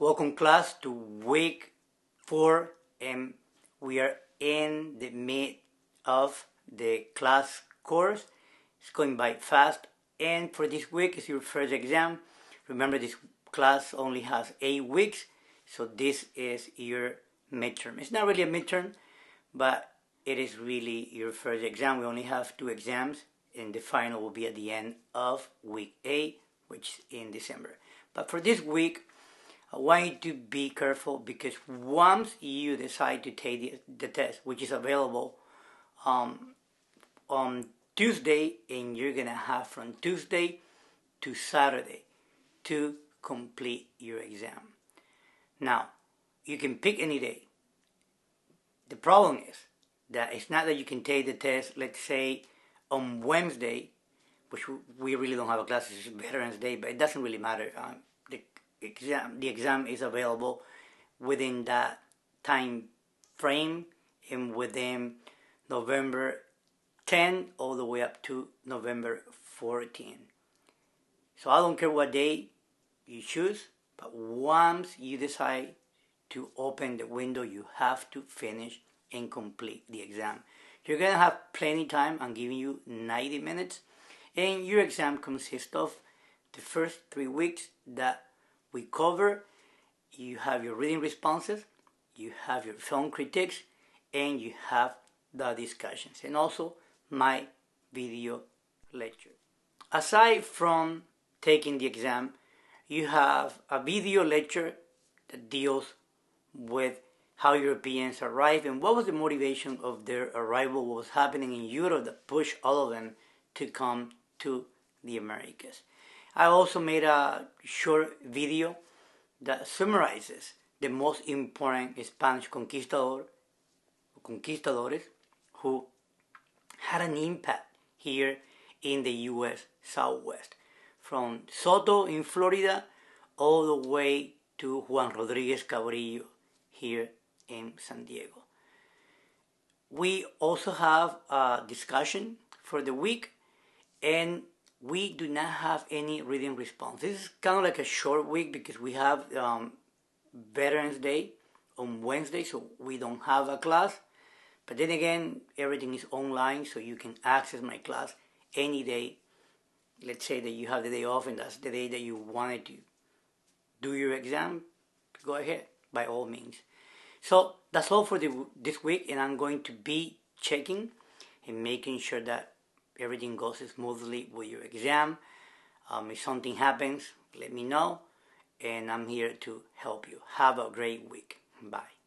Welcome class to week 4, and we are in the mid of the class course. It's going by fast, and for this week is your first exam. Remember, this class only has 8 weeks, so this is your midterm. It's not really a midterm, but it is really your first exam. We only have 2 exams, and the final will be at the end of week 8, which is in December. But for this week, I want you to be careful, because once you decide to take the test, which is available on Tuesday, and you're going to have from Tuesday to Saturday to complete your exam. Now, you can pick any day. The problem is that it's not that you can take the test, let's say, on Wednesday, which we really don't have a class, it's Veterans Day, but it doesn't really matter. The exam is available within that time frame and within November 10 all the way up to November 14. So I don't care what day you choose, but once you decide to open the window, you have to finish and complete the exam. You're going to have plenty of time. I'm giving you 90 minutes, and your exam consists of the first 3 weeks that we cover. You have your reading responses, you have your film critiques, and you have the discussions, and also my video lecture. Aside from taking the exam, you have a video lecture that deals with how Europeans arrived and what was the motivation of their arrival, what was happening in Europe that pushed all of them to come to the Americas. I also made a short video that summarizes the most important Spanish conquistadores who had an impact here in the U.S. Southwest, from Soto in Florida all the way to Juan Rodriguez Cabrillo here in San Diego. We also have a discussion for the week, and we do not have any reading response. This is kind of like a short week because we have Veterans Day on Wednesday, so we don't have a class. But then again, everything is online, so you can access my class any day. Let's say that you have the day off and that's the day that you wanted to do your exam. Go ahead, by all means. So that's all for this week, and I'm going to be checking and making sure that everything goes smoothly with your exam. If something happens, let me know, and I'm here to help you. Have a great week. Bye.